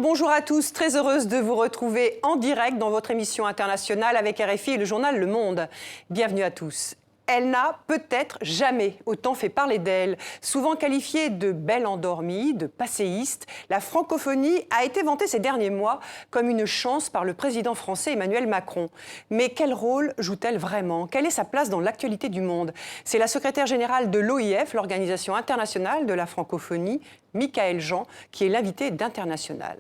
Bonjour à tous. Très heureuse de vous retrouver en direct dans votre émission internationale avec RFI et le journal Le Monde. Bienvenue à tous. Elle n'a peut-être jamais autant fait parler d'elle. Souvent qualifiée de belle endormie, de passéiste, la francophonie a été vantée ces derniers mois comme une chance par le président français Emmanuel Macron. Mais quel rôle joue-t-elle vraiment? Quelle est sa place dans l'actualité du monde? C'est la secrétaire générale de l'OIF, l'Organisation internationale de la francophonie, Michaëlle Jean, qui est l'invitée d'International.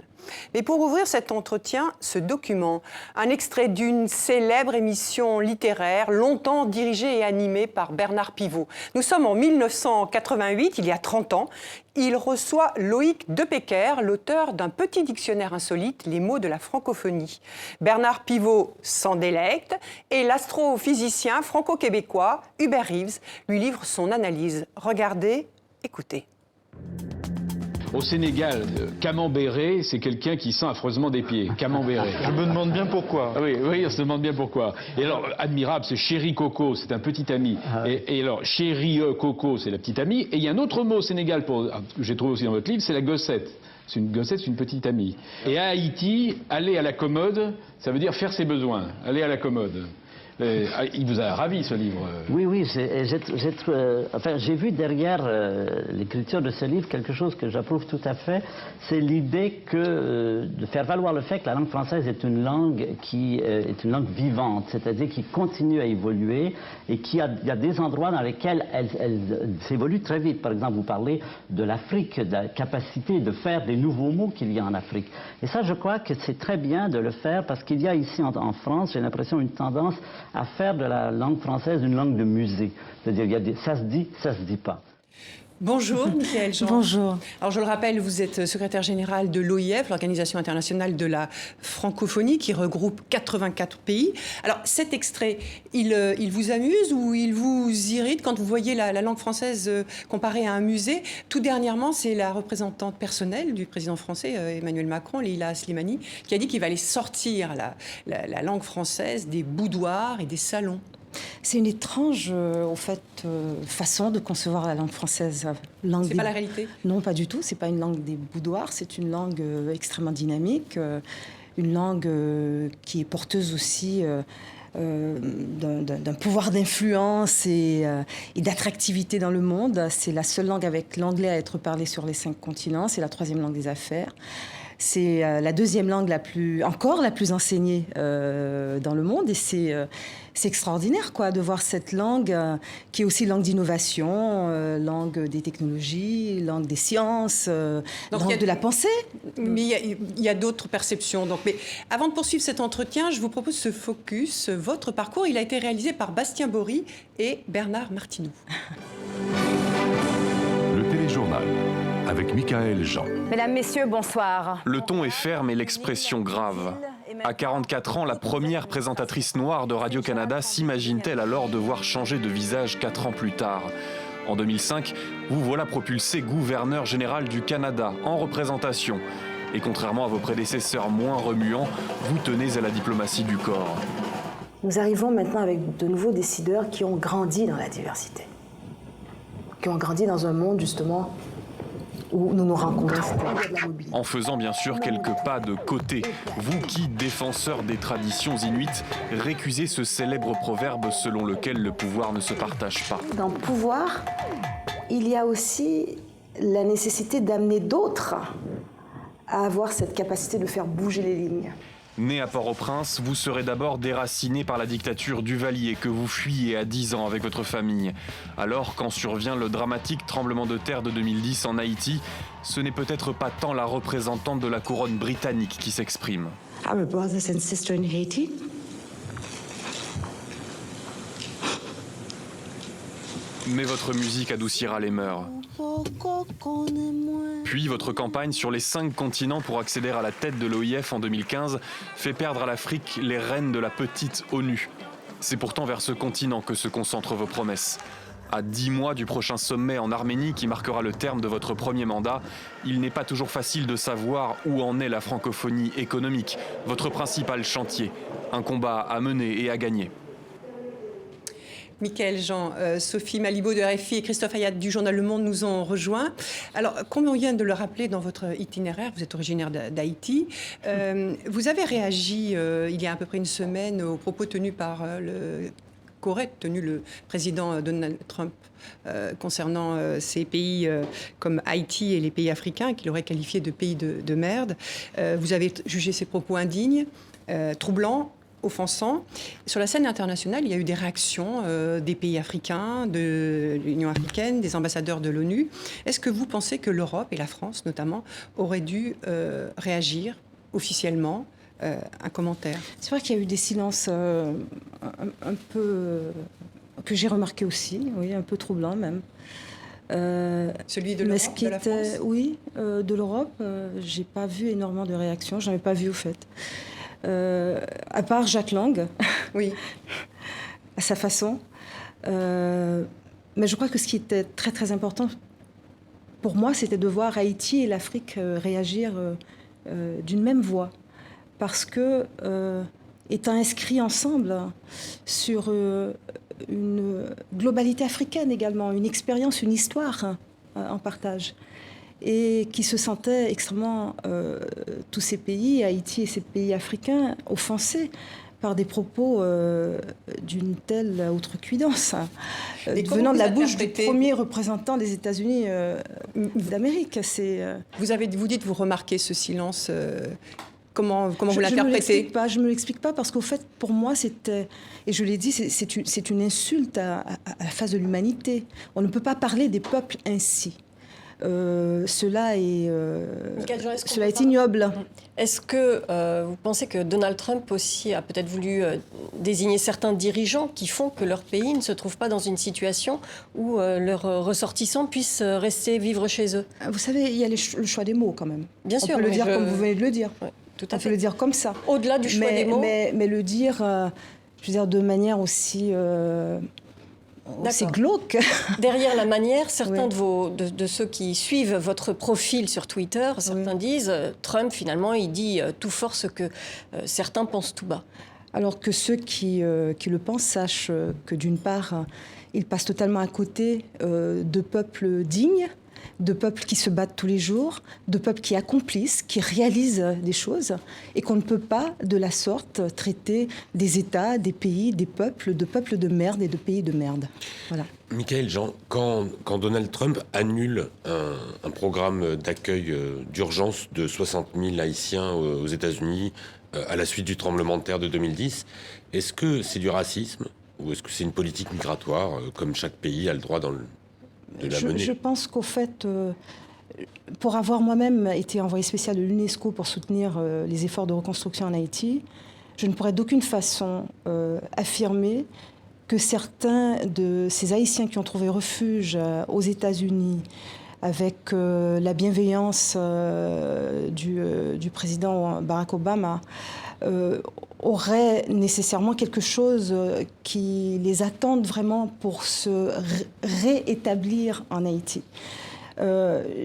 Mais pour ouvrir cet entretien, ce document, un extrait d'une célèbre émission littéraire longtemps dirigée et animée par Bernard Pivot. Nous sommes en 1988, il y a 30 ans. Il reçoit Loïc Depecker, l'auteur d'un petit dictionnaire insolite, les mots de la francophonie. Bernard Pivot s'en délecte et l'astrophysicien franco-québécois Hubert Reeves lui livre son analyse. Regardez, écoutez. Au Sénégal, camembéré, c'est quelqu'un qui sent affreusement des pieds. Camembéré. Je me demande bien pourquoi. Oui, on se demande bien pourquoi. Et alors, admirable, c'est chéri Coco, c'est un petit ami. Ah oui. Et alors, chéri Coco, c'est la petite amie. Et il y a un autre mot au Sénégal, que j'ai trouvé aussi dans votre livre, c'est la gossette. C'est une gossette, c'est une petite amie. Et à Haïti, aller à la commode, ça veut dire faire ses besoins. Aller à la commode. Il vous a ravi, ce livre. Oui, j'ai vu derrière l'écriture de ce livre quelque chose que j'approuve tout à fait. C'est l'idée de faire valoir le fait que la langue française est une langue qui est une langue vivante, c'est-à-dire qui continue à évoluer et il y a des endroits dans lesquels elle s'évolue très vite. Par exemple, vous parlez de l'Afrique, de la capacité de faire des nouveaux mots qu'il y a en Afrique. Et ça, je crois que c'est très bien de le faire parce qu'il y a ici en France, j'ai l'impression, une tendance à faire de la langue française une langue de musée. C'est-à-dire, ça se dit pas. Bonjour, Michaëlle Jean. Bonjour. Alors, je le rappelle, vous êtes secrétaire générale de l'OIF, l'Organisation internationale de la francophonie, qui regroupe 84 pays. Alors, cet extrait, il vous amuse ou il vous irrite quand vous voyez la langue française comparée à un musée? Tout dernièrement, c'est la représentante personnelle du président français, Emmanuel Macron, Leïla Slimani, qui a dit qu'il va aller sortir la langue française des boudoirs et des salons. C'est une étrange, façon de concevoir la langue française. C'est pas la réalité? Non, pas du tout. C'est pas une langue des boudoirs. C'est une langue extrêmement dynamique, une langue qui est porteuse aussi d'un pouvoir d'influence et d'attractivité dans le monde. C'est la seule langue avec l'anglais à être parlée sur les 5 continents. C'est la 3e langue des affaires. C'est la 2e langue la plus enseignée dans le monde et c'est extraordinaire de voir cette langue qui est aussi langue d'innovation, langue des technologies, langue des sciences, langue de la pensée. Mais il y a d'autres perceptions. Mais avant de poursuivre cet entretien, je vous propose ce focus. Votre parcours, il a été réalisé par Bastien Bory et Bernard Martineau. Le téléjournal avec Michaëlle Jean. Mesdames, Messieurs, bonsoir. Le ton est ferme et l'expression grave. À 44 ans, la première présentatrice noire de Radio-Canada s'imagine-t-elle alors devoir changer de visage 4 ans plus tard? En 2005, vous voilà propulsé gouverneur général du Canada en représentation. Et contrairement à vos prédécesseurs moins remuants, vous tenez à la diplomatie du corps. Nous arrivons maintenant avec de nouveaux décideurs qui ont grandi dans la diversité. Qui ont grandi dans un monde, justement, où nous nous rencontrons. En faisant bien sûr quelques pas de côté, vous qui, défenseur des traditions inuites, récusez ce célèbre proverbe selon lequel le pouvoir ne se partage pas. Dans le pouvoir, il y a aussi la nécessité d'amener d'autres à avoir cette capacité de faire bouger les lignes. Né à Port-au-Prince, vous serez d'abord déraciné par la dictature Duvalier que vous fuyez à 10 ans avec votre famille. Alors, quand survient le dramatique tremblement de terre de 2010 en Haïti, ce n'est peut-être pas tant la représentante de la couronne britannique qui s'exprime. Our brothers and sisters in Haiti. Mais votre musique adoucira les mœurs. Puis votre campagne sur les 5 continents pour accéder à la tête de l'OIF en 2015 fait perdre à l'Afrique les rênes de la petite ONU. C'est pourtant vers ce continent que se concentrent vos promesses. À 10 mois du prochain sommet en Arménie qui marquera le terme de votre premier mandat, il n'est pas toujours facile de savoir où en est la francophonie économique, votre principal chantier, un combat à mener et à gagner. Michaël Jean, Sophie Malibaud de RFI et Christophe Ayat du journal Le Monde nous ont rejoints. Alors, comme on vient de le rappeler dans votre itinéraire, vous êtes originaire d'Haïti. Vous avez réagi il y a à peu près une semaine aux propos tenus par qu'aurait tenu le président Donald Trump concernant ces pays comme Haïti et les pays africains, qu'il aurait qualifiés de pays de merde. Vous avez jugé ces propos indignes, troublants, offensants. Sur la scène internationale, il y a eu des réactions des pays africains, de l'Union africaine, des ambassadeurs de l'ONU. Est-ce que vous pensez que l'Europe, et la France notamment, auraient dû réagir officiellement? Un commentaire. C'est vrai qu'il y a eu des silences un peu que j'ai remarqué aussi, oui, un peu troublants même. Celui de l'Europe, de la France? Oui, de l'Europe. J'ai pas vu énormément de réactions. J'en ai pas vu au fait. À part Jack Lang, oui, à sa façon. Mais je crois que ce qui était très très important pour moi, c'était de voir Haïti et l'Afrique réagir d'une même voix. Parce que, étant inscrits ensemble sur une globalité africaine également, une expérience, une histoire en partage, et qui se sentaient extrêmement, tous ces pays, Haïti et ces pays africains, offensés par des propos d'une telle outrecuidance, venant de la bouche du premier représentant des États-Unis d'Amérique. Vous dites, vous remarquez ce silence. Comment vous l'interprétez? Je ne me l'explique pas parce qu'au fait, pour moi, c'était, et je l'ai dit, c'est une insulte à la face de l'humanité. On ne peut pas parler des peuples ainsi. Cela est ignoble. Est-ce que vous pensez que Donald Trump aussi a peut-être voulu désigner certains dirigeants qui font que leur pays ne se trouve pas dans une situation où leurs ressortissants puissent rester vivre chez eux? Vous savez, il y a le choix des mots quand même. Bien sûr. On peut le dire comme vous venez de le dire. Ouais, tout à fait. On peut le dire comme ça. Au-delà du choix des mots. Mais le dire, je veux dire, de manière aussi glauque. Derrière la manière, certains oui. de ceux qui suivent votre profil sur Twitter, certains disent Trump, finalement, il dit tout fort ce que certains pensent tout bas. Alors que ceux qui le pensent sachent que d'une part, ils passent totalement à côté de peuples dignes, de peuples qui se battent tous les jours, de peuples qui accomplissent, qui réalisent des choses, et qu'on ne peut pas, de la sorte, traiter des États, des pays, des peuples de merde et de pays de merde. Voilà. Michaël Jean, quand Donald Trump annule un programme d'accueil d'urgence de 60 000 Haïtiens aux États-Unis à la suite du tremblement de terre de 2010, est-ce que c'est du racisme ou est-ce que c'est une politique migratoire, comme chaque pays a le droit de la mener? Je pense qu'au fait, pour avoir moi-même été envoyée spéciale de l'UNESCO pour soutenir les efforts de reconstruction en Haïti, je ne pourrais d'aucune façon affirmer que certains de ces Haïtiens qui ont trouvé refuge aux États-Unis avec la bienveillance du président Barack Obama, auraient nécessairement quelque chose qui les attende vraiment pour se réétablir en Haïti.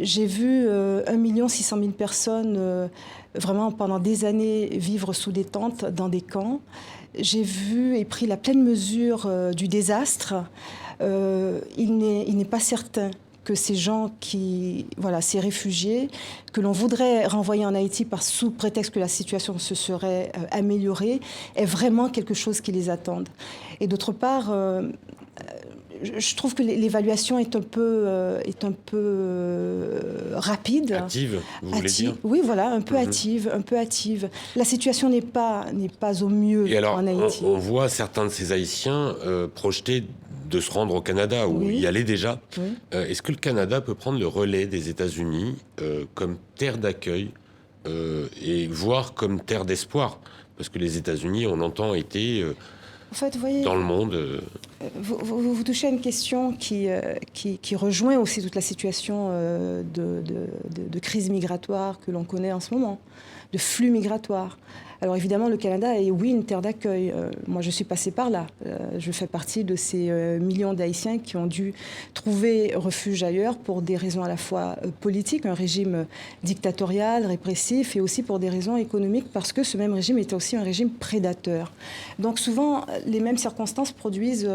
J'ai vu 1 600 000 personnes vraiment pendant des années vivre sous des tentes dans des camps. J'ai vu et pris la pleine mesure du désastre. Il n'est pas certain que ces gens ces réfugiés, que l'on voudrait renvoyer en Haïti sous prétexte que la situation se serait améliorée, est vraiment quelque chose qui les attend. Et d'autre part, je trouve que l'évaluation est un peu rapide. Active, vous voulez dire? Oui, voilà, un peu hâtive. La situation n'est pas au mieux en Haïti. On voit certains de ces Haïtiens projetés de se rendre au Canada, ou y aller déjà. Oui. Est-ce que le Canada peut prendre le relais des États-Unis comme terre d'accueil et voire comme terre d'espoir? Parce que les États-Unis ont longtemps été dans le monde. Vous touchez à une question qui rejoint aussi toute la situation de crise migratoire que l'on connaît en ce moment, de flux migratoires. Alors évidemment, le Canada est, oui, une terre d'accueil. Moi, je suis passée par là. Je fais partie de ces millions d'Haïtiens qui ont dû trouver refuge ailleurs pour des raisons à la fois politiques, un régime dictatorial, répressif, et aussi pour des raisons économiques, parce que ce même régime était aussi un régime prédateur. Donc souvent, les mêmes circonstances produisent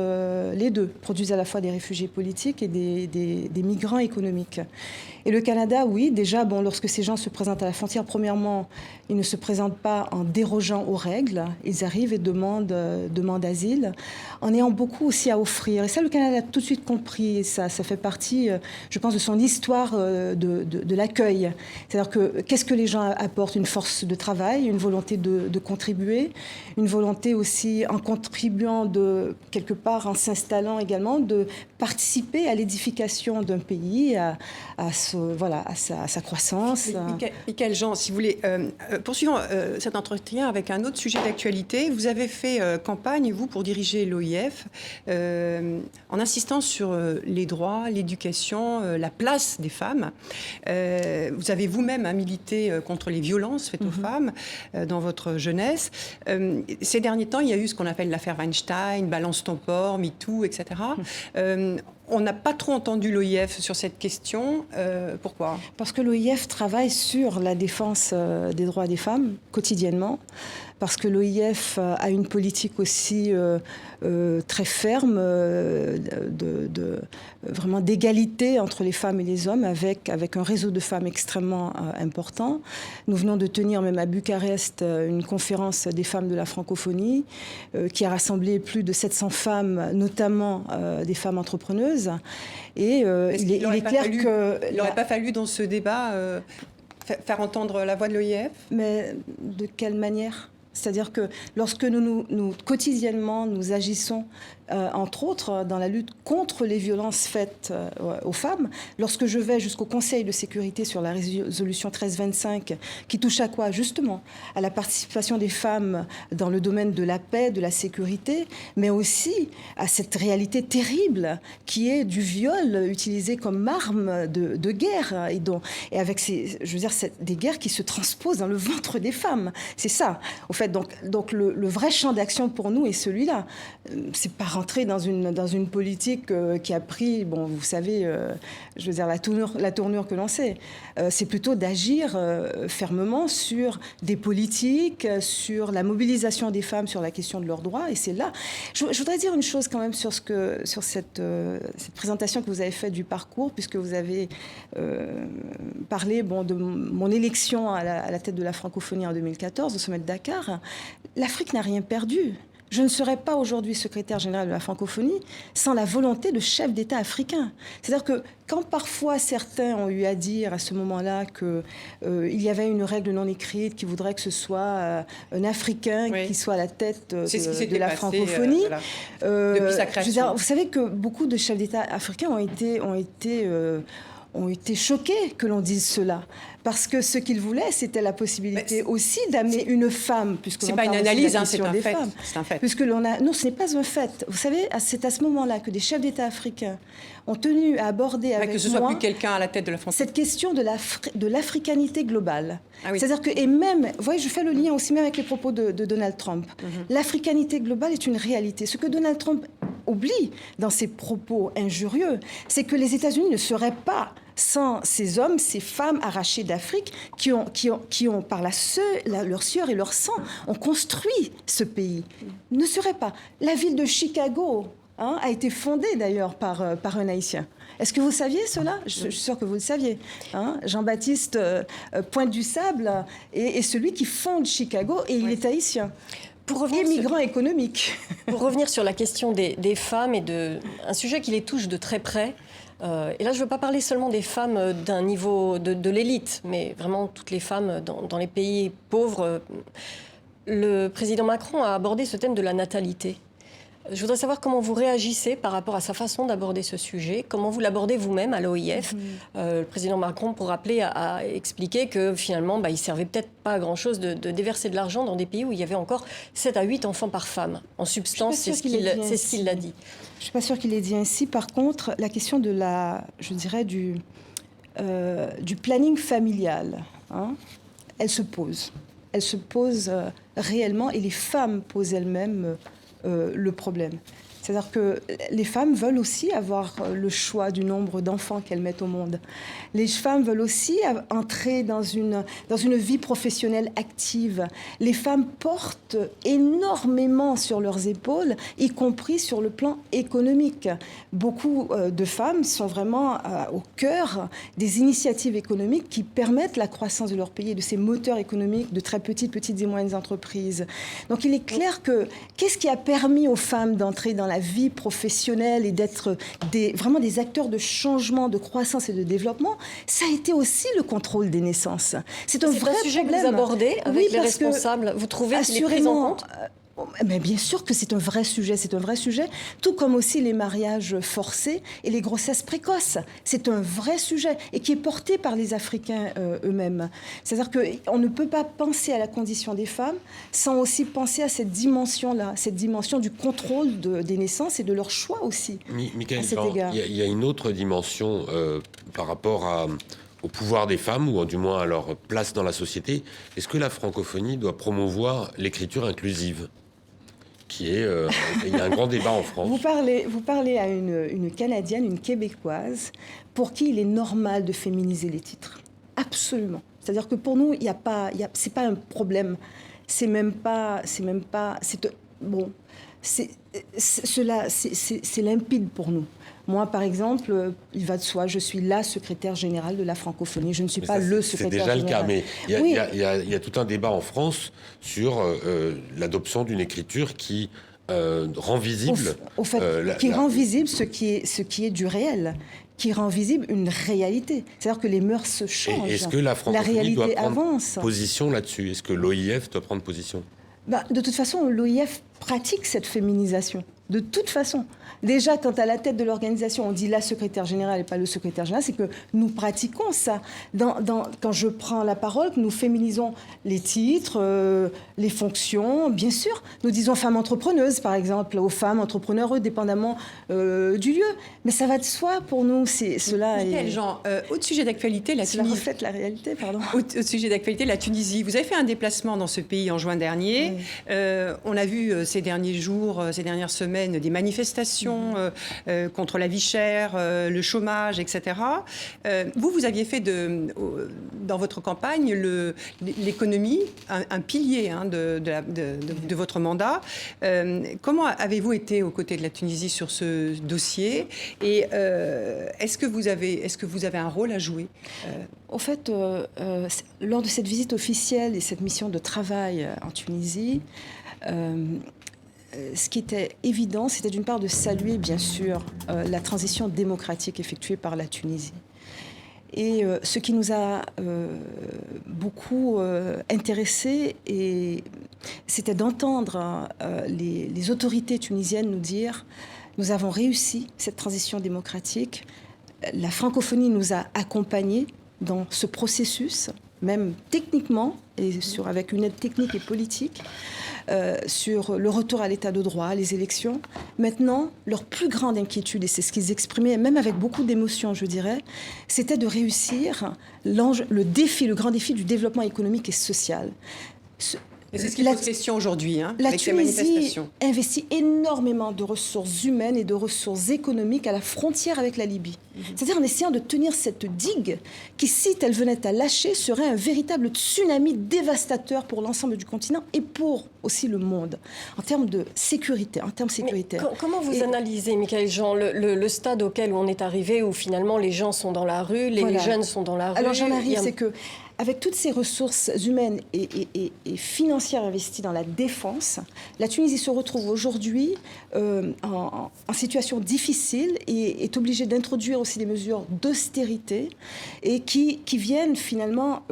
les deux, produisent à la fois des réfugiés politiques et des migrants économiques. Et le Canada, oui, déjà, lorsque ces gens se présentent à la frontière, premièrement, ils ne se présentent pas en dérogeant aux règles. Ils arrivent et demandent asile, en ayant beaucoup aussi à offrir. Et ça, le Canada a tout de suite compris. Et ça fait partie, je pense, de son histoire de l'accueil. C'est-à-dire que qu'est-ce que les gens apportent? Une force de travail, une volonté de contribuer, une volonté aussi, en contribuant quelque part, en s'installant également, de participer à l'édification d'un pays, à sa croissance. Michaëlle Jean, si vous voulez, poursuivons cet entretien avec un autre sujet d'actualité. Vous avez fait campagne, vous, pour diriger l'OIF, en insistant sur les droits, l'éducation, la place des femmes. Vous avez vous-même milité contre les violences faites aux femmes dans votre jeunesse. Ces derniers temps, il y a eu ce qu'on appelle l'affaire Weinstein, Balance ton port, MeToo, etc. On n'a pas trop entendu l'OIF sur cette question. Pourquoi ? Parce que l'OIF travaille sur la défense des droits des femmes quotidiennement. Parce que l'OIF a une politique aussi très ferme vraiment d'égalité entre les femmes et les hommes, avec un réseau de femmes extrêmement important. Nous venons de tenir même à Bucarest une conférence des femmes de la francophonie qui a rassemblé plus de 700 femmes, notamment des femmes entrepreneuses. Et il est clair que... Il n'aurait pas fallu dans ce débat faire entendre la voix de l'OIF ? Mais de quelle manière ? C'est-à-dire que lorsque nous quotidiennement, nous agissons, entre autres, dans la lutte contre les violences faites aux femmes, lorsque je vais jusqu'au Conseil de sécurité sur la résolution 1325, qui touche à quoi? Justement, à la participation des femmes dans le domaine de la paix, de la sécurité, mais aussi à cette réalité terrible qui est du viol utilisé comme arme de guerre, et avec des guerres qui se transposent dans le ventre des femmes. C'est ça, au fait. Donc le vrai champ d'action pour nous est celui-là. C'est pas rentrer dans une politique qui a pris, vous savez, la tournure que l'on sait. C'est plutôt d'agir fermement sur des politiques, sur la mobilisation des femmes sur la question de leurs droits. Et c'est là. Je voudrais dire une chose quand même sur cette présentation que vous avez faite du parcours, puisque vous avez parlé de mon élection à la tête de la francophonie en 2014, au sommet de Dakar. L'Afrique n'a rien perdu. Je ne serais pas aujourd'hui secrétaire général de la francophonie sans la volonté de chefs d'État africains. C'est-à-dire que quand parfois certains ont eu à dire à ce moment-là qu'il y avait une règle non écrite qui voudrait que ce soit un Africain qui soit à la tête de la francophonie, depuis sa création. Vous savez que beaucoup de chefs d'État africains ont été choqués que l'on dise cela. Parce que ce qu'ils voulaient, c'était la possibilité aussi d'amener une femme, puisque c'est pas une analyse, c'est un fait. C'est un fait. Puisque non, ce n'est pas un fait. Vous savez, c'est à ce moment-là que des chefs d'État africains ont tenu à aborder avec moi... Que ce soit plus quelqu'un à la tête de la France. Cette question de l'africanité globale. Ah oui. C'est-à-dire que, et même, vous voyez, je fais le lien aussi même avec les propos de Donald Trump. L'africanité globale est une réalité. Ce que Donald Trump oublie dans ses propos injurieux, c'est que les États-Unis ne seraient pas sans ces hommes, ces femmes arrachées d'Afrique qui ont par leur sueur et leur sang, ont construit ce pays. Ne serait pas. La ville de Chicago a été fondée d'ailleurs par un Haïtien. Est-ce que vous saviez cela? Je suis sûre que vous le saviez. Jean-Baptiste Pointe-du-Sable est celui qui fonde Chicago et il est haïtien. Migrant économique. Pour revenir sur la question des femmes et un sujet qui les touche de très près, et là je ne veux pas parler seulement des femmes d'un niveau de l'élite, mais vraiment toutes les femmes dans les pays pauvres. Le président Macron a abordé ce thème de la natalité. Je voudrais savoir comment vous réagissez par rapport à sa façon d'aborder ce sujet, comment vous l'abordez vous-même à l'OIF. Le président Macron, pour rappeler, a expliqué que finalement, il ne servait peut-être pas à grand-chose de déverser de l'argent dans des pays où il y avait encore 7 à 8 enfants par femme. En substance, c'est ce qu'il a dit. Je ne suis pas sûre qu'il ait dit ainsi. Par contre, la question de du planning familial, elle se pose. elle se pose réellement, et les femmes posent elles-mêmes le problème. C'est-à-dire que les femmes veulent aussi avoir le choix du nombre d'enfants qu'elles mettent au monde. Les femmes veulent aussi entrer dans une vie professionnelle active. Les femmes portent énormément sur leurs épaules, y compris sur le plan économique. Beaucoup de femmes sont vraiment au cœur des initiatives économiques qui permettent la croissance de leur pays, de ces moteurs économiques de très petites et moyennes entreprises. Donc il est clair que qu'est-ce qui a permis aux femmes d'entrer dans la vie professionnelle et d'être vraiment des acteurs de changement, de croissance et de développement, ça a été aussi le contrôle des naissances. C'est un vrai sujet problème. que vous abordez avec les parce que, responsables. Vous trouvez qu'il est pris en compte ? Mais bien sûr que c'est un vrai sujet, tout comme aussi les mariages forcés et les grossesses précoces. C'est un vrai sujet et qui est porté par les Africains eux-mêmes. C'est-à-dire qu'on ne peut pas penser à la condition des femmes sans aussi penser à cette dimension-là, cette dimension du contrôle des naissances et de leur choix aussi. Michaëlle Jean, il y a une autre dimension par rapport au pouvoir des femmes, ou du moins à leur place dans la société. Est-ce que la francophonie doit promouvoir l'écriture inclusive ? Il y a un grand débat en France. Vous parlez à une Canadienne, une Québécoise, pour qui il est normal de féminiser les titres. Absolument. C'est-à-dire que pour nous, c'est pas un problème. C'est limpide pour nous. Moi, par exemple, il va de soi, je suis la secrétaire générale de la francophonie. Je ne suis pas le secrétaire général. C'est déjà le cas, mais il y a tout un débat en France sur l'adoption d'une écriture qui rend visible... rend visible ce qui est du réel, qui rend visible une réalité. C'est-à-dire que les mœurs changent. Et est-ce que la francophonie doit prendre avance. Position là-dessus ? Est-ce que l'OIF doit prendre position ? De toute façon, l'OIF pratique cette féminisation. De toute façon. Déjà, quand à la tête de l'organisation, on dit la secrétaire générale et pas le secrétaire général, c'est que nous pratiquons ça. Quand je prends la parole, nous féminisons les titres, les fonctions. Bien sûr, nous disons femmes entrepreneuses, par exemple, aux femmes entrepreneurs, dépendamment du lieu. Mais ça va de soi pour nous. Michaëlle Jean, autre sujet d'actualité, la Tunisie. Cela reflète la réalité, pardon. Autre sujet d'actualité, la Tunisie. Vous avez fait un déplacement dans ce pays en juin dernier. Oui. On a vu ces derniers jours, ces dernières semaines, des manifestations contre la vie chère, le chômage, etc. Vous aviez fait dans votre campagne l'économie, un pilier de votre mandat. Comment avez-vous été aux côtés de la Tunisie sur ce dossier ? Et est-ce que vous avez un rôle à jouer ? Au fait, lors de cette visite officielle et cette mission de travail en Tunisie, ce qui était évident, c'était d'une part de saluer, bien sûr, la transition démocratique effectuée par la Tunisie. Et ce qui nous a beaucoup intéressés, c'était d'entendre les autorités tunisiennes nous dire « Nous avons réussi cette transition démocratique. La francophonie nous a accompagnés dans ce processus, même techniquement, et avec une aide technique et politique, sur le retour à l'état de droit, les élections. Maintenant, leur plus grande inquiétude, et c'est ce qu'ils exprimaient, même avec beaucoup d'émotion, je dirais, c'était de réussir le grand défi du développement économique et social. Et c'est ce qui pose question aujourd'hui, la avec ces Tunisie manifestations. Investit énormément de ressources humaines et de ressources économiques à la frontière avec la Libye. C'est-à-dire en essayant de tenir cette digue qui, si elle venait à lâcher, serait un véritable tsunami dévastateur pour l'ensemble du continent et pour aussi le monde, en termes de sécurité, Comment vous analysez, Michaëlle Jean, le stade auquel on est arrivé, où finalement les gens sont dans la rue, les jeunes sont dans la rue? Alors j'en arrive, c'est que avec toutes ces ressources humaines et financières investies dans la défense, la Tunisie se retrouve aujourd'hui en situation difficile et est obligée d'introduire aussi des mesures d'austérité et qui viennent finalement,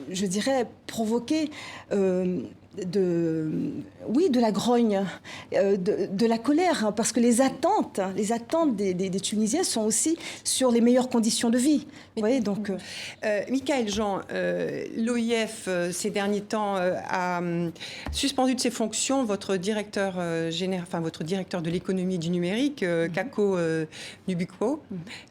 je dirais, provoquer de la grogne, de la colère, parce que les attentes des Tunisiens sont aussi sur les meilleures conditions de vie. Vous voyez, donc, Michaël Jean, l'OIF, ces derniers temps, a suspendu de ses fonctions votre directeur votre directeur de l'économie du numérique, Kako Nubukwo.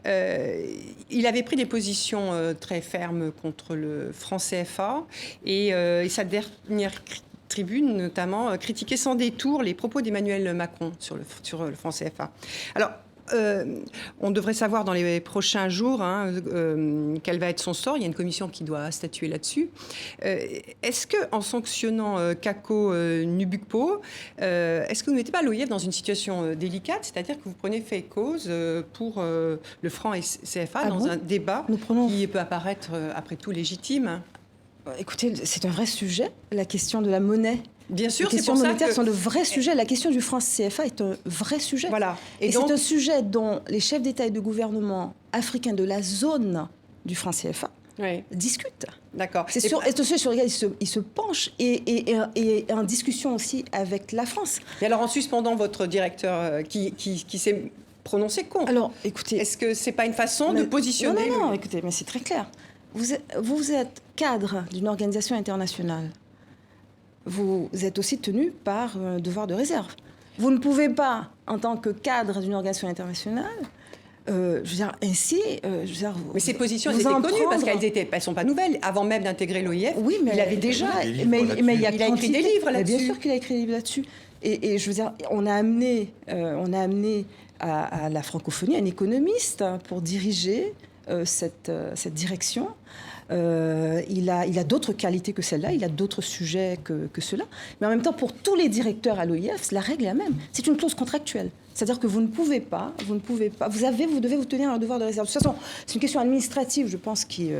Il avait pris des positions très fermes contre le franc CFA et sa dernière tribune, notamment, critiquait sans détour les propos d'Emmanuel Macron sur le franc CFA. Alors, on devrait savoir dans les prochains jours quel va être son sort. Il y a une commission qui doit statuer là-dessus. Est-ce qu'en sanctionnant Kako Nubukwo, est-ce que vous ne mettez pas l'OIF dans une situation délicate, c'est-à-dire que vous prenez fait et cause pour le franc CFA dans un débat qui peut apparaître, après tout, légitime? Écoutez, c'est un vrai sujet, la question de la monnaie. Bien sûr, les questions monétaires sont de vrais sujets. La question du franc CFA est un vrai sujet. Voilà. Et donc, c'est un sujet dont les chefs d'État et de gouvernement africains de la zone du franc CFA discutent. D'accord. C'est un sujet sur lequel ils se penchent et en discussion aussi avec la France. Et alors, en suspendant votre directeur qui s'est prononcé contre, alors, écoutez, est-ce que c'est pas une façon de positionner Non, écoutez, mais c'est très clair. Vous êtes cadre d'une organisation internationale. Vous êtes aussi tenu par un devoir de réserve. Vous ne pouvez pas, en tant que cadre d'une organisation internationale, mais ces positions, elles étaient connues parce qu'elles ne sont pas nouvelles. Avant même d'intégrer l'OIF, oui, mais il avait déjà... Mais il a écrit des livres là-dessus. Bien sûr qu'il a écrit des livres là-dessus. Et je veux dire, on a amené à la francophonie un économiste pour diriger cette direction. Il a d'autres qualités que celle-là, il a d'autres sujets que ceux-là. Mais en même temps, pour tous les directeurs à l'OIF, la règle est la même. C'est une clause contractuelle. C'est-à-dire que vous devez vous tenir à un devoir de réserve. De toute façon, c'est une question administrative, je pense, qui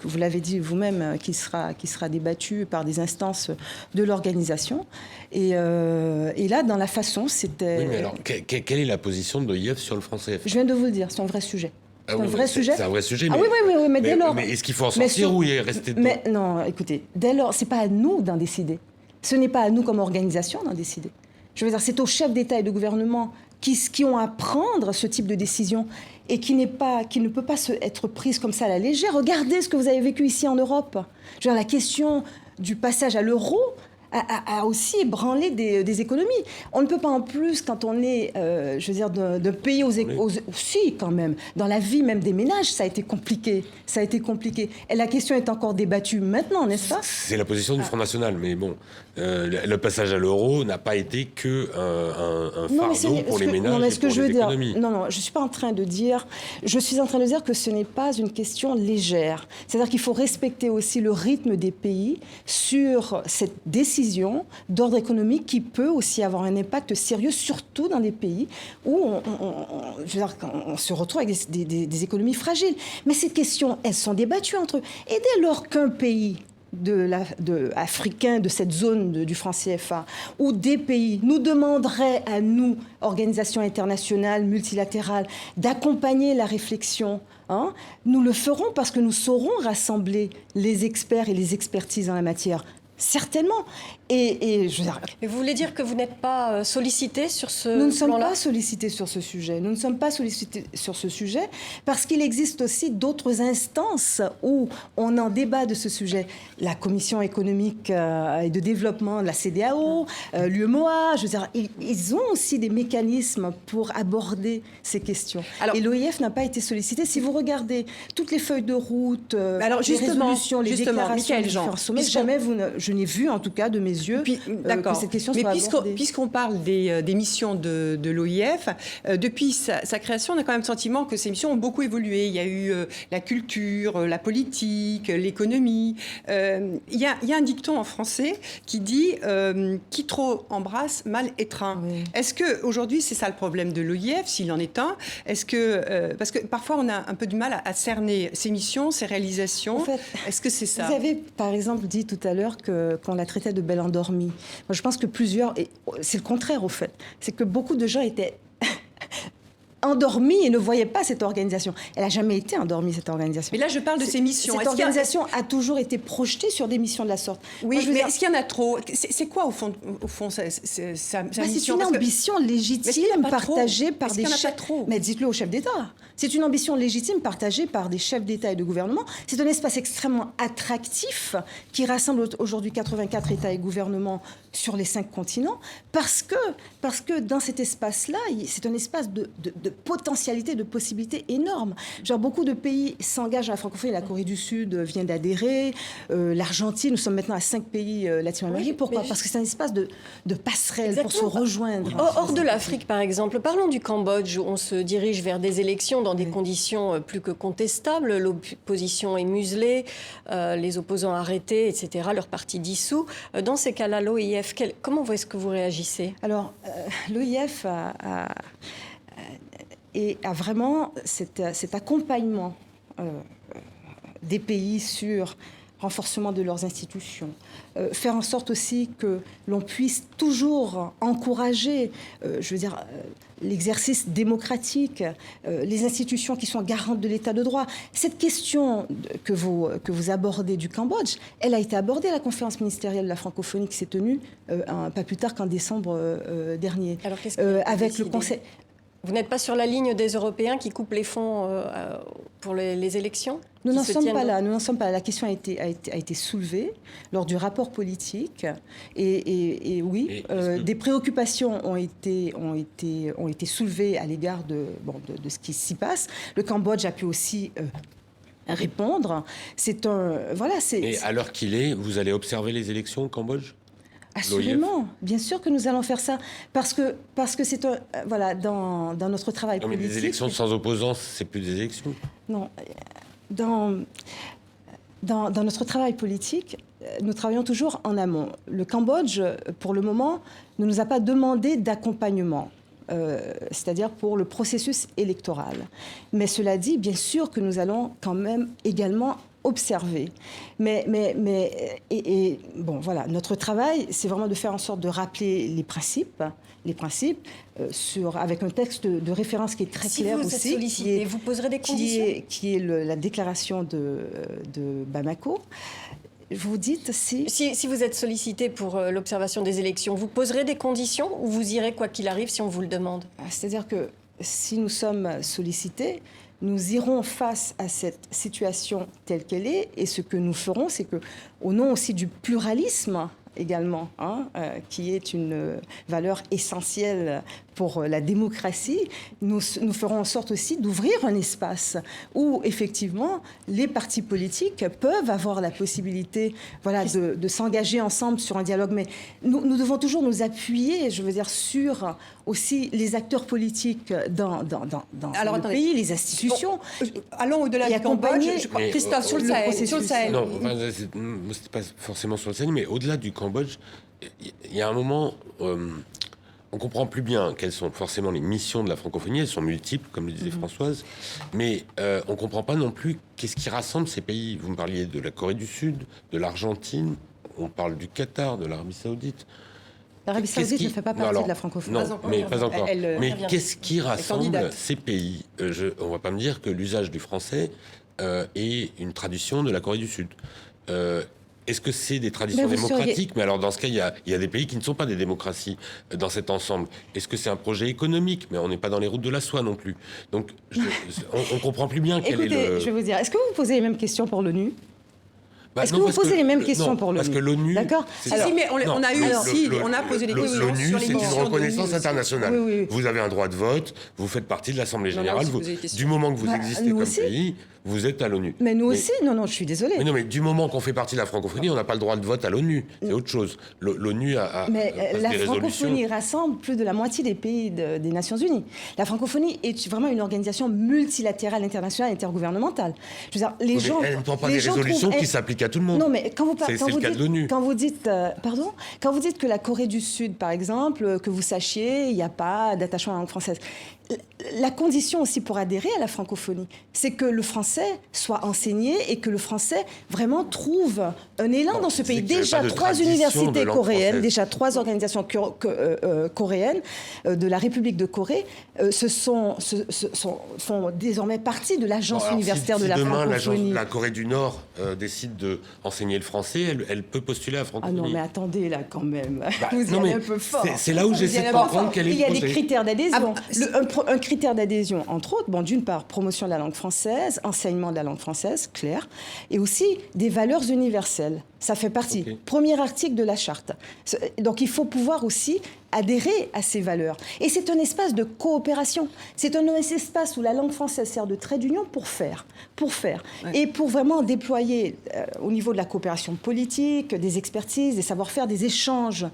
vous l'avez dit vous-même, qui sera débattue par des instances de l'organisation. Et là, dans la façon, c'était... Oui, mais alors, quelle est la position de l'OIF sur le franc CFA ? Je viens de vous le dire, c'est un vrai sujet. C'est un vrai sujet. C'est un vrai sujet. Mais, oui, mais dès lors. Mais est-ce qu'il faut en sortir ou y rester dedans ? Mais non, écoutez, dès lors, c'est pas à nous d'en décider. Ce n'est pas à nous comme organisation d'en décider. Je veux dire, c'est aux chefs d'État et de gouvernement qui ont à prendre ce type de décision et qui ne peut pas être prise comme ça à la légère. Regardez ce que vous avez vécu ici en Europe. Je veux dire, la question du passage à l'euro a aussi ébranlé des économies. On ne peut pas en plus, quand on est, d'un pays aussi quand même, dans la vie même des ménages, ça a été compliqué. Et la question est encore débattue maintenant, n'est-ce pas ? C'est la position du Front National, mais bon, le passage à l'euro n'a pas été que un fardeau pour les ménages et pour les économies. Non, je suis en train de dire que ce n'est pas une question légère. C'est-à-dire qu'il faut respecter aussi le rythme des pays sur cette décision d'ordre économique qui peut aussi avoir un impact sérieux, surtout dans des pays où on se retrouve avec des économies fragiles. Mais ces questions, elles sont débattues entre eux. Et dès lors qu'un pays africain de cette zone du franc CFA ou des pays nous demanderaient à nous, organisations internationales, multilatérales, d'accompagner la réflexion, nous le ferons parce que nous saurons rassembler les experts et les expertises en la matière. Certainement. Et je veux dire, mais vous voulez dire que vous n'êtes pas sollicité sur ce plan-là ? Nous ne sommes pas sollicités sur ce sujet. Nous ne sommes pas sollicités sur ce sujet parce qu'il existe aussi d'autres instances où on en débat de ce sujet. La Commission économique et de développement de la CEDEAO, l'UEMOA, je veux dire, ils ont aussi des mécanismes pour aborder ces questions. Et l'OIF n'a pas été sollicité. Si vous regardez toutes les feuilles de route, les résolutions, les déclarations des différents sommets, jamais je n'ai vu, en tout cas, de mes yeux, que cette question soit abordée. Puisqu'on parle des missions de l'OIF, depuis sa création, on a quand même le sentiment que ces missions ont beaucoup évolué. Il y a eu la culture, la politique, l'économie. Il y a un dicton en français qui dit « qui trop embrasse, mal étreint ». Est-ce qu'aujourd'hui, c'est ça le problème de l'OIF, s'il en est un ? Est-ce que, parce que parfois, on a un peu du mal à cerner ses missions, ses réalisations. En fait, est-ce que c'est ça ? Vous avez, par exemple, dit tout à l'heure qu'on la traitait de belle endormie. Moi, je pense que c'est le contraire, au fait. C'est que beaucoup de gens étaient endormie et ne voyait pas cette organisation. Elle n'a jamais été endormie, cette organisation. Mais là, je parle de ces missions. Cette organisation a toujours été projetée sur des missions de la sorte. Oui, mais est-ce qu'il y en a trop? C'est quoi, au fond sa mission? C'est une ambition légitime partagée par des chefs... trop? Mais dites-le aux chefs d'État. C'est une ambition légitime partagée par des chefs d'État et de gouvernement. C'est un espace extrêmement attractif qui rassemble aujourd'hui 84 États et gouvernements sur les 5 continents parce que dans cet espace-là, c'est un espace de potentialité, de possibilités énormes. Genre, beaucoup de pays s'engagent à la francophonie. La Corée du Sud vient d'adhérer, l'Argentine, nous sommes maintenant à 5 pays latino-américains. Pourquoi? Parce que c'est un espace de passerelle. Exactement. Pour se rejoindre. Hors de l'Afrique, par exemple, parlons du Cambodge, où on se dirige vers des élections dans des conditions plus que contestables. L'opposition est muselée, les opposants arrêtés, etc., leur parti dissous. Dans ces cas-là, l'OIF, comment est-ce que vous réagissez? Alors, l'OIF a vraiment cet accompagnement des pays sur renforcement de leurs institutions, faire en sorte aussi que l'on puisse toujours encourager, l'exercice démocratique, les institutions qui sont garantes de l'état de droit. Cette question que vous abordez du Cambodge, elle a été abordée à la conférence ministérielle de la francophonie qui s'est tenue pas plus tard qu'en décembre dernier. Alors, qu'est-ce que avec le Conseil. Vous n'êtes pas sur la ligne des Européens qui coupent les fonds pour les élections? Nous n'en sommes pas là. Nous n'en sommes pas là. La question a été soulevée lors du rapport politique. Et oui, des préoccupations ont été soulevées à l'égard de ce qui s'y passe. Le Cambodge a pu aussi répondre. Et à l'heure qu'il est, vous allez observer les élections au Cambodge? Assurément, bien sûr que nous allons faire ça, parce que c'est dans notre travail politique. Mais des élections sans opposants, c'est plus des élections. Non, dans notre travail politique, nous travaillons toujours en amont. Le Cambodge, pour le moment, ne nous a pas demandé d'accompagnement. C'est-à-dire pour le processus électoral. Mais cela dit, bien sûr que nous allons quand même également observer. Notre travail, c'est vraiment de faire en sorte de rappeler les principes avec un texte de référence qui est très clair aussi. Si vous êtes sollicité, vous poserez des conditions. Qui est la déclaration de Bamako. Vous dites si vous êtes sollicité pour l'observation des élections, vous poserez des conditions ou vous irez quoi qu'il arrive si on vous le demande? C'est-à-dire que si nous sommes sollicités, nous irons face à cette situation telle qu'elle est, et ce que nous ferons, c'est que, au nom aussi du pluralisme également, qui est une valeur essentielle pour la démocratie, nous ferons en sorte aussi d'ouvrir un espace où, effectivement, les partis politiques peuvent avoir la possibilité de s'engager ensemble sur un dialogue. Mais nous devons toujours nous appuyer, sur aussi les acteurs politiques dans le pays, les institutions. Allons au-delà du Cambodge. Christophe, sur le Sahel. Non, c'est pas forcément sur le Sahel, mais au-delà du Cambodge, il y a un moment... on comprend plus bien quelles sont forcément les missions de la francophonie. Elles sont multiples, comme le disait Françoise. Mais on comprend pas non plus qu'est-ce qui rassemble ces pays. Vous me parliez de la Corée du Sud, de l'Argentine. On parle du Qatar, de l'Arabie Saoudite. L'Arabie Saoudite ne fait pas partie de la francophonie. Non, pas encore. Mais qu'est-ce qui rassemble ces pays? On ne va pas me dire que l'usage du français est une tradition de la Corée du Sud. Est-ce que c'est des traditions démocratiques? Mais alors, dans ce cas, il y a des pays qui ne sont pas des démocraties dans cet ensemble. Est-ce que c'est un projet économique? Mais on n'est pas dans les routes de la soie non plus. Donc, on ne comprend plus bien quel est le... je vais vous dire, est-ce que vous posez les mêmes questions pour l'ONU? Est-ce que vous posez les mêmes questions pour l'ONU? Parce que l'ONU... D'accord. On a posé des questions l'ONU, sur les c'est missions une reconnaissance internationale. Oui. Vous avez un droit de vote, vous faites partie de l'Assemblée générale. Du moment que vous existez comme pays, vous êtes à l'ONU. Mais nous aussi, non, je suis désolée. Mais du moment qu'on fait partie de la francophonie, on n'a pas le droit de vote à l'ONU. C'est autre chose. L'ONU a la francophonie rassemble plus de la moitié des pays des Nations Unies. La francophonie est vraiment une organisation multilatérale, internationale, intergouvernementale. Je veux dire, elle ne prend pas des résolutions qui s'appliquent à tout le monde. Non, mais quand vous dites quand vous dites que la Corée du Sud, par exemple, que vous sachiez, il n'y a pas d'attachement à la langue française. la condition aussi pour adhérer à la francophonie, c'est que le français soit enseigné et que le français vraiment trouve un élan dans ce pays. Déjà 3 universités coréennes, déjà 3 organisations coréennes de la République de Corée font désormais partie de l'agence universitaire de la francophonie. Demain, la Corée du Nord décide d'enseigner le français, elle peut postuler à la francophonie. Ah non, mais attendez là quand même, vous y allez un peu fort. C'est là où j'essaie de comprendre quel est le projet. Il y a des critères d'adhésion. Un critère d'adhésion, entre autres, d'une part, promotion de la langue française, enseignement de la langue française, clair, et aussi des valeurs universelles. Ça fait partie. Okay. Premier article de la charte. Donc il faut pouvoir aussi adhérer à ces valeurs. Et c'est un espace de coopération. C'est un espace où la langue française sert de trait d'union pour faire. Ouais. Et pour vraiment déployer au niveau de la coopération politique, des expertises, des savoir-faire, des échanges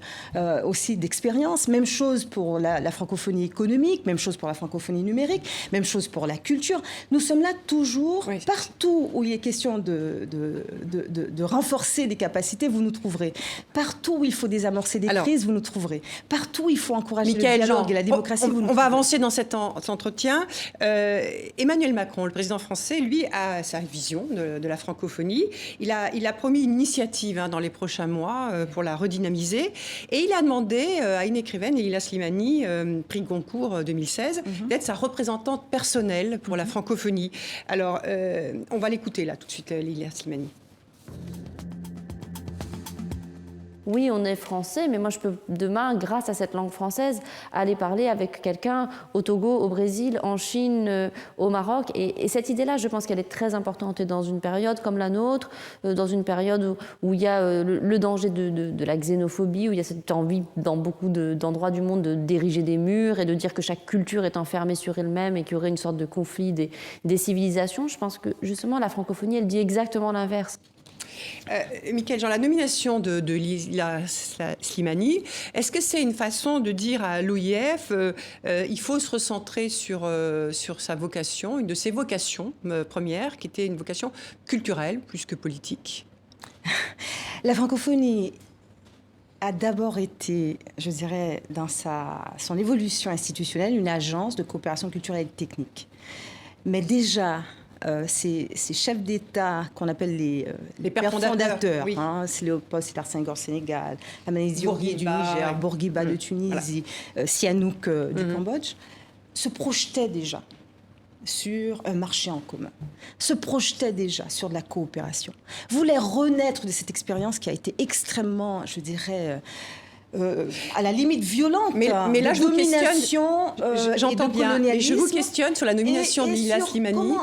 aussi d'expériences. Même chose pour la francophonie économique, même chose pour la francophonie numérique, même chose pour la culture. Nous sommes là toujours, partout où il est question de renforcer des capacités, vous nous trouverez. Partout où il faut désamorcer des crises, vous nous trouverez. Partout où il faut encourager le dialogue et la démocratie, vous nous trouverez. On va avancer dans cet entretien. Emmanuel Macron, le président français, lui, a sa vision de la francophonie. Il a promis une initiative dans les prochains mois pour la redynamiser. Et il a demandé à une écrivaine, Leila Slimani, prix Goncourt 2016, d'être sa représentante personnelle pour la francophonie. Alors, on va l'écouter là tout de suite, Leila Slimani. Oui, on est français, mais moi je peux demain, grâce à cette langue française, aller parler avec quelqu'un au Togo, au Brésil, en Chine, au Maroc. Et cette idée-là, je pense qu'elle est très importante. Et dans une période comme la nôtre, dans une période où il y a le danger de la xénophobie, où il y a cette envie dans beaucoup d'endroits du monde d'ériger des murs et de dire que chaque culture est enfermée sur elle-même et qu'il y aurait une sorte de conflit des civilisations, je pense que justement la francophonie, elle dit exactement l'inverse. Michaël Jean, la nomination de Leila Slimani, est-ce que c'est une façon de dire à l'OIF il faut se recentrer sur sa vocation, une de ses vocations premières, qui était une vocation culturelle plus que politique? La francophonie a d'abord été, je dirais, dans son évolution institutionnelle, une agence de coopération culturelle et technique. Mais déjà, ces chefs d'État qu'on appelle les pères fondateurs, oui. C'est Léopold Sédar Senghor au Sénégal, Amadou Diori du Niger, Bourguiba de Tunisie, Sihanouk du Cambodge, se projetaient déjà sur un marché en commun, se projetaient déjà sur de la coopération, voulaient renaître de cette expérience qui a été extrêmement, je dirais, à la limite violente, mais là, je domination, j'entends bien, mais je vous questionne sur la nomination de Leila Slimani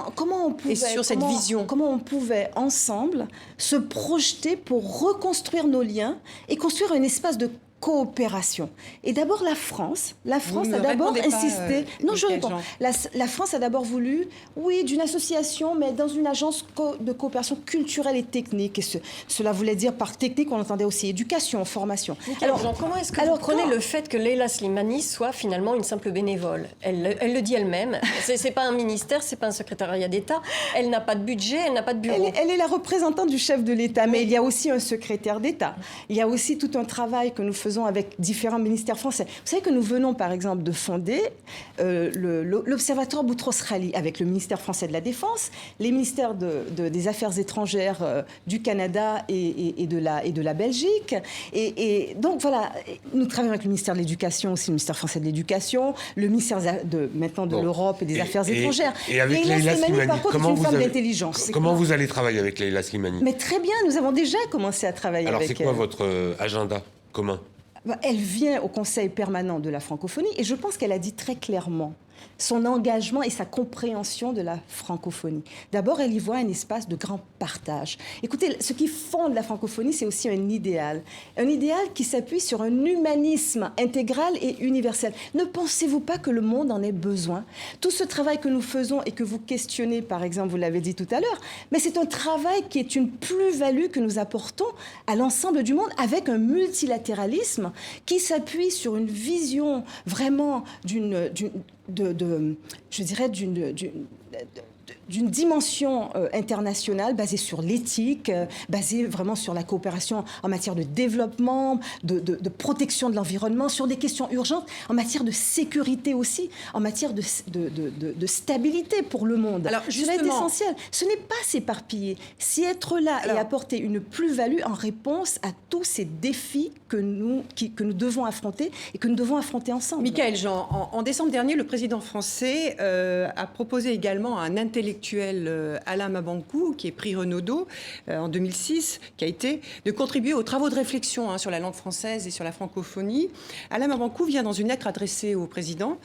et sur cette vision. Comment on pouvait ensemble se projeter pour reconstruire nos liens et construire un espace de coopération. Et d'abord, la France a d'abord insisté... Non, je réponds. La France a d'abord voulu, oui, d'une association, mais dans une agence de coopération culturelle et technique. Et cela voulait dire, par technique, on entendait aussi éducation, formation. Alors, comment est-ce que vous prenez le fait que Leila Slimani soit finalement une simple bénévole? Elle le dit elle-même. C'est pas un ministère, c'est pas un secrétariat d'État. Elle n'a pas de budget, elle n'a pas de bureau. Elle est la représentante du chef de l'État, mais il y a aussi un secrétaire d'État. Il y a aussi tout un travail que nous faisons avec différents ministères français. Vous savez que nous venons, par exemple, de fonder l'Observatoire Boutros-Ghali avec le ministère français de la Défense, les ministères des Affaires étrangères du Canada et de la Belgique. Et donc, voilà, nous travaillons avec le ministère de l'Éducation, aussi le ministère français de l'Éducation, le ministère de l'Europe et des Affaires étrangères. Et avec Leila Slimani, par contre, est une femme d'intelligence. Comment vous allez travailler avec Leila Slimani? Mais très bien, nous avons déjà commencé à travailler avec elle. Alors, c'est quoi votre agenda commun? Elle vient au Conseil permanent de la francophonie et je pense qu'elle a dit très clairement son engagement et sa compréhension de la francophonie. D'abord, elle y voit un espace de grand partage. Écoutez, ce qui fonde la francophonie, c'est aussi un idéal qui s'appuie sur un humanisme intégral et universel. Ne pensez-vous pas que le monde en ait besoin? Tout ce travail que nous faisons et que vous questionnez, par exemple, vous l'avez dit tout à l'heure, mais c'est un travail qui est une plus-value que nous apportons à l'ensemble du monde avec un multilatéralisme qui s'appuie sur une vision d'une d'une dimension internationale basée sur l'éthique, basée vraiment sur la coopération en matière de développement, de protection de l'environnement, sur des questions urgentes, en matière de sécurité aussi, en matière de stabilité pour le monde. Alors, cela est essentiel. Ce n'est pas s'éparpiller, c'est être là et apporter une plus-value en réponse à tous ces défis que nous devons affronter et que nous devons affronter ensemble. Michaël Jean, en décembre dernier, le président français a proposé également à un intellectuel, Alain Mabankou, qui est prix Renaudot en 2006, qui a été de contribuer aux travaux de réflexion sur la langue française et sur la francophonie. Alain Mabankou vient dans une lettre adressée au président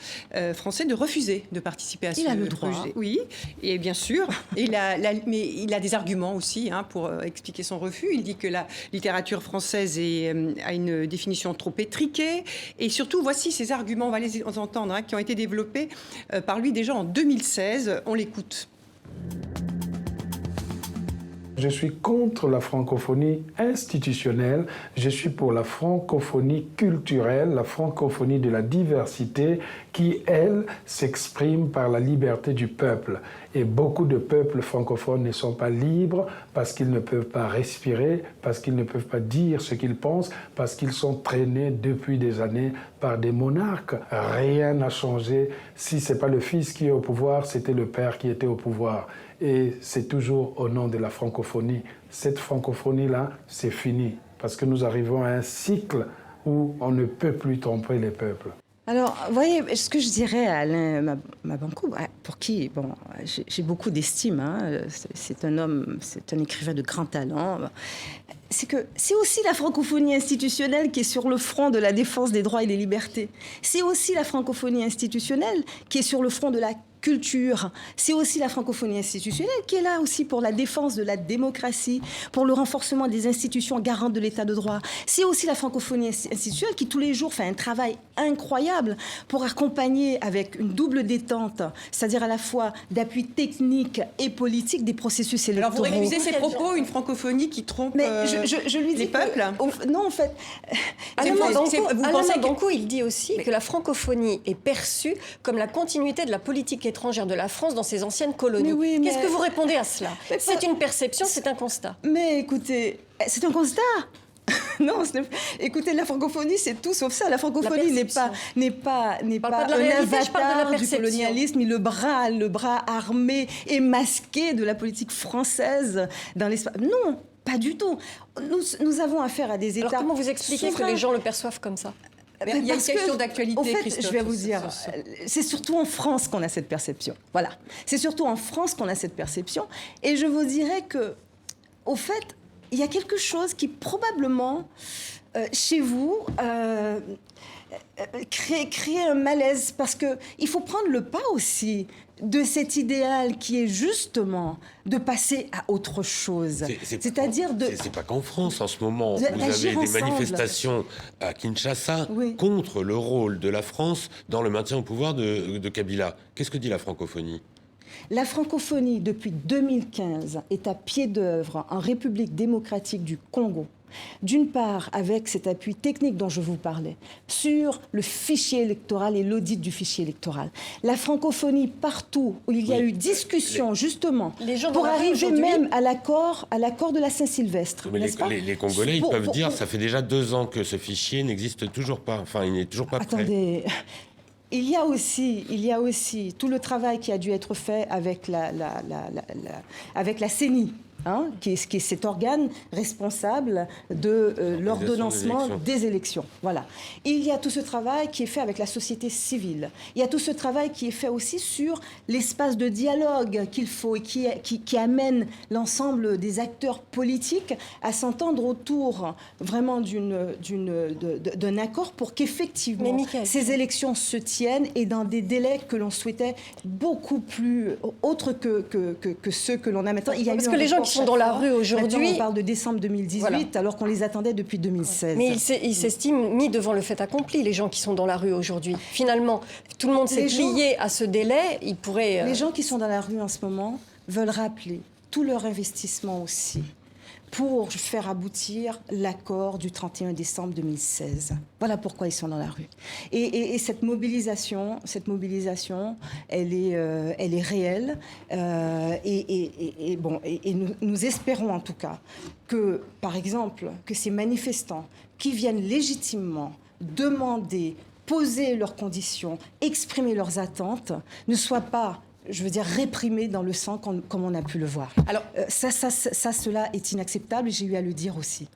français de refuser de participer à ce projet. Il a le droit. Oui, et bien sûr, mais il a des arguments aussi pour expliquer son refus. Il dit que la littérature française a une définition trop étriquée. Et surtout, voici ces arguments, on va les entendre, qui ont été développés par lui déjà en 2016. On l'écoute. Je suis contre la francophonie institutionnelle, je suis pour la francophonie culturelle, la francophonie de la diversité qui, elle, s'exprime par la liberté du peuple. Et beaucoup de peuples francophones ne sont pas libres parce qu'ils ne peuvent pas respirer, parce qu'ils ne peuvent pas dire ce qu'ils pensent, parce qu'ils sont traînés depuis des années par des monarques. Rien n'a changé. Si ce n'est pas le fils qui est au pouvoir, c'était le père qui était au pouvoir. Et c'est toujours au nom de la francophonie. Cette francophonie-là, c'est fini. Parce que nous arrivons à un cycle où on ne peut plus tromper les peuples. Alors, vous voyez, ce que je dirais à Alain Mabankou, pour qui, bon, j'ai beaucoup d'estime, c'est un homme, c'est un écrivain de grand talent, c'est que c'est aussi la francophonie institutionnelle qui est sur le front de la défense des droits et des libertés. C'est aussi la francophonie institutionnelle qui est sur le front de la culture. C'est aussi la francophonie institutionnelle qui est là aussi pour la défense de la démocratie, pour le renforcement des institutions garantes de l'état de droit. C'est aussi la francophonie institutionnelle qui tous les jours fait un travail incroyable pour accompagner avec une double détente, c'est-à-dire à la fois d'appui technique et politique des processus électoraux. Alors vous récusez ces propos, une francophonie qui trompe je lui dis les peuples Non, en fait... Alain Mabankou, il dit aussi que la francophonie est perçue comme la continuité de la politique étrangère de la France dans ses anciennes colonies. Qu'est-ce que vous répondez à cela? C'est une perception, c'est un constat. Mais écoutez, c'est un constat. Non, écoutez, la francophonie, c'est tout sauf ça. La francophonie n'est pas un avatar du colonialisme, le bras armé et masqué de la politique française dans l'espace. Non, pas du tout. Nous avons affaire à des États. Alors comment vous expliquez que les gens le perçoivent comme ça? Il y a une question d'actualité, en fait, Christophe. Je vais vous dire, c'est surtout en France qu'on a cette perception. Voilà. C'est surtout en France qu'on a cette perception. Et je vous dirais que, au fait, il y a quelque chose qui probablement, chez vous, crée un malaise. Parce qu'il faut prendre le pas aussi de cet idéal qui est justement de passer à autre chose. C'est-à-dire de... C'est pas qu'en France, en ce moment. Vous avez des manifestations à Kinshasa contre le rôle de la France dans le maintien au pouvoir de Kabila. Qu'est-ce que dit la francophonie ? La francophonie, depuis 2015, est à pied d'œuvre en République démocratique du Congo. D'une part, avec cet appui technique dont je vous parlais, sur le fichier électoral et l'audit du fichier électoral. La francophonie, partout où il y a eu discussion, justement, pour arriver même à l'accord de la Saint-Sylvestre. Les Congolais, ils peuvent dire, ça fait déjà 2 ans que ce fichier n'existe toujours pas. Enfin, il n'est toujours pas prêt. Attendez... Il y a aussi tout le travail qui a dû être fait avec la CENI, qui est cet organe responsable de l'ordonnancement des élections. Voilà. Il y a tout ce travail qui est fait avec la société civile. Il y a tout ce travail qui est fait aussi sur l'espace de dialogue qu'il faut et qui amène l'ensemble des acteurs politiques à s'entendre autour vraiment d'un accord pour qu'effectivement ces élections se tiennent et dans des délais que l'on souhaitait beaucoup plus autres que ceux que l'on a maintenant. Il y a Parce que les gens qui sont dans la rue aujourd'hui... On parle de décembre 2018, alors qu'on les attendait depuis 2016. Mais ils s'estiment mis devant le fait accompli, les gens qui sont dans la rue aujourd'hui. Finalement, tout le monde s'est plié à ce délai, ils pourraient... Les gens qui sont dans la rue en ce moment veulent rappeler tout leur investissement aussi pour faire aboutir l'accord du 31 décembre 2016. Voilà pourquoi ils sont dans la rue. Et cette mobilisation, elle est réelle. Et nous espérons en tout cas que, par exemple, que ces manifestants qui viennent légitimement demander, poser leurs conditions, exprimer leurs attentes, ne soient pas, je veux dire, réprimés dans le sang comme on a pu le voir. Alors, cela est inacceptable et j'ai eu à le dire aussi.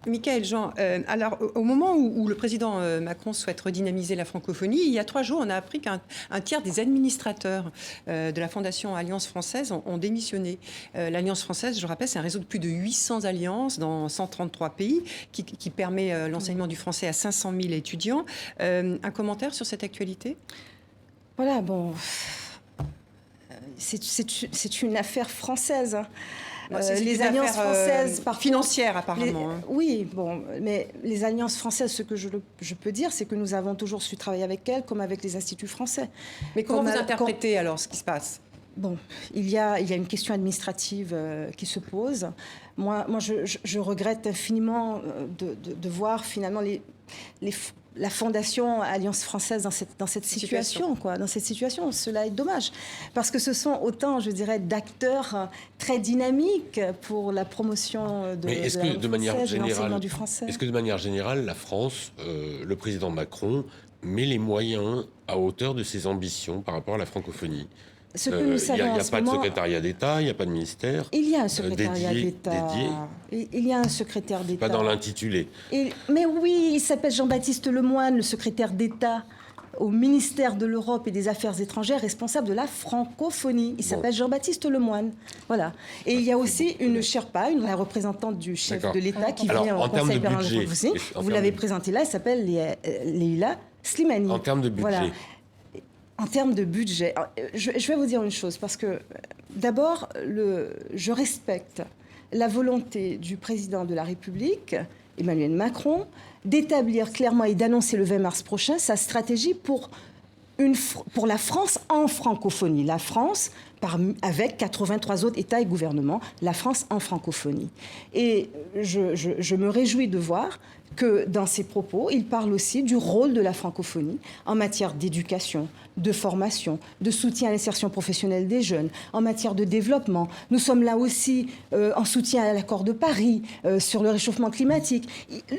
Michaëlle Jean, alors au moment où le président Macron souhaite redynamiser la francophonie, il y a 3 jours, on a appris qu'un tiers des administrateurs de la Fondation Alliance Française ont démissionné. L'Alliance Française, je rappelle, c'est un réseau de plus de 800 alliances dans 133 pays qui permet l'enseignement du français à 500 000 étudiants. Un commentaire sur cette actualité ? Voilà, bon... C'est une affaire française. Les alliances françaises, financières apparemment. Oui, bon, mais les alliances françaises, ce que je peux dire, c'est que nous avons toujours su travailler avec elles, comme avec les instituts français. Mais comment vous interprétez alors ce qui se passe ? Bon, il y a une question administrative qui se pose. Moi, je regrette infiniment de voir finalement la Fondation Alliance Française dans cette situation, quoi. Dans cette situation, cela est dommage. Parce que ce sont autant, je dirais, d'acteurs très dynamiques pour la promotion de l'enseignement du français. Est-ce que de manière générale, la France, le président Macron, met les moyens à hauteur de ses ambitions par rapport à la francophonie ? Ce que nous savons il n'y a pas de secrétariat d'État, il n'y a pas de ministère. Il y a un secrétariat d'État. Dédié. Il y a un secrétaire d'État. Pas dans l'intitulé. Mais oui, il s'appelle Jean-Baptiste Lemoyne, le secrétaire d'État au ministère de l'Europe et des Affaires étrangères, responsable de la francophonie. Il s'appelle Jean-Baptiste Lemoyne. Voilà. Et il y a aussi une Sherpa, la représentante du chef de l'État qui vient au Conseil permanent. Vous l'avez présentée là, elle s'appelle Leïla Slimani. En termes de budget. Voilà. En termes de budget, je vais vous dire une chose, parce que d'abord, je respecte la volonté du président de la République, Emmanuel Macron, d'établir clairement et d'annoncer le 20 mars prochain sa stratégie pour la France en francophonie. La France, avec 83 autres États et gouvernements, la France en francophonie. Et je me réjouis de voir que dans ses propos, il parle aussi du rôle de la francophonie en matière d'éducation, de formation, de soutien à l'insertion professionnelle des jeunes, en matière de développement. Nous sommes là aussi en soutien à l'accord de Paris sur le réchauffement climatique.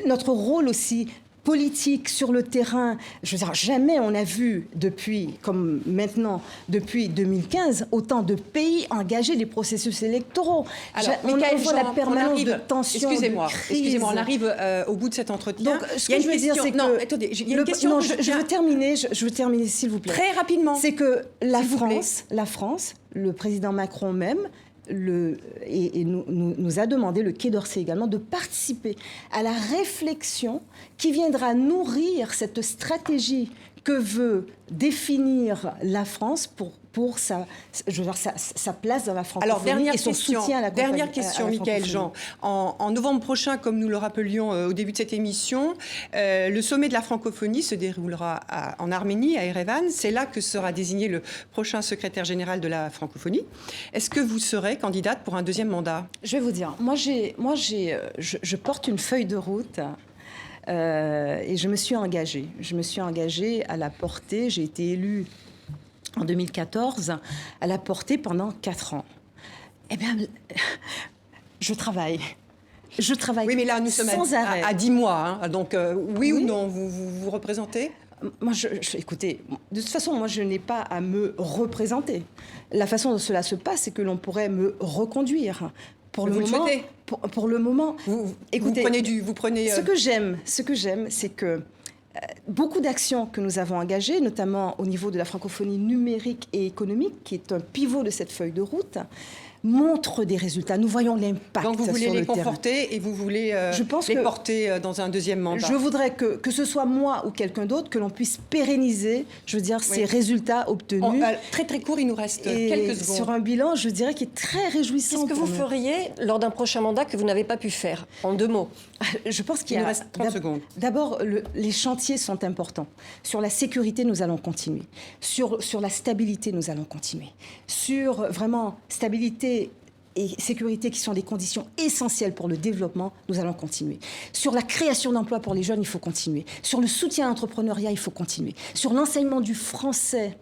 Notre rôle aussi politique sur le terrain, je veux dire, jamais on a vu comme maintenant, depuis 2015, autant de pays engagés des processus électoraux. Alors, on voit la permanence de tensions, excusez-moi, on arrive au bout de cet entretien. Donc, ce que je veux dire, c'est que... Non, attendez, il y a une question... Non, je veux terminer, s'il vous plaît. Très rapidement. C'est que la France, le président Macron même, nous a demandé, le Quai d'Orsay également, de participer à la réflexion qui viendra nourrir cette stratégie que veut définir la France pour sa place dans la francophonie et son soutien à la Dernière question, Michaëlle Jean. En novembre prochain, comme nous le rappelions au début de cette émission, le sommet de la francophonie se déroulera en Arménie, à Erevan. C'est là que sera désigné le prochain secrétaire général de la francophonie. Est-ce que vous serez candidate pour un 2e mandat ? Je vais vous dire, je porte une feuille de route. Et je me suis engagée. Je me suis engagée à la porter. J'ai été élue en 2014, à la porter pendant 4 ans. Eh bien, je travaille. Oui, mais là, nous sommes sans arrêt. À 10 mois. Hein. Donc, oui ou non, vous représentez ? Moi, écoutez, de toute façon, moi, je n'ai pas à me représenter. La façon dont cela se passe, c'est que l'on pourrait me reconduire. Pour le moment, écoutez, vous prenez. Ce que j'aime, c'est que beaucoup d'actions que nous avons engagées, notamment au niveau de la francophonie numérique et économique, qui est un pivot de cette feuille de route, montrent des résultats. Nous voyons l'impact sur le terrain. Donc vous voulez les conforter et vous voulez les porter dans un 2e mandat. Je voudrais que ce soit moi ou quelqu'un d'autre, que l'on puisse pérenniser, je veux dire, ces résultats obtenus. Très très court, il nous reste quelques secondes. Sur un bilan, je dirais, qui est très réjouissant. Qu'est-ce que vous feriez lors d'un prochain mandat que vous n'avez pas pu faire, en 2 mots ? Je pense qu'il nous reste 30 secondes. D'abord, les chantiers sont importants. Sur la sécurité, nous allons continuer. Sur la stabilité, nous allons continuer. Sur vraiment stabilité et sécurité, qui sont des conditions essentielles pour le développement, nous allons continuer. Sur la création d'emplois pour les jeunes, il faut continuer. Sur le soutien à l'entrepreneuriat, il faut continuer. Sur l'enseignement du français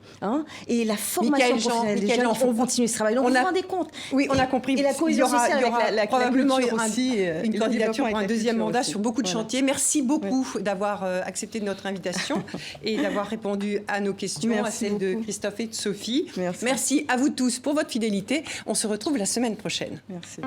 et la formation professionnelle des jeunes, il faut continuer ce travail. Donc, vous vous rendez compte? Oui, on a compris. Et la cohésion sociale, il y aura probablement une candidature pour un deuxième mandat aussi. sur beaucoup de chantiers. Merci beaucoup d'avoir accepté notre invitation et d'avoir répondu à nos questions, à celles de Christophe et de Sophie. Merci à vous tous pour votre fidélité. On se retrouve la semaine prochaine. Merci.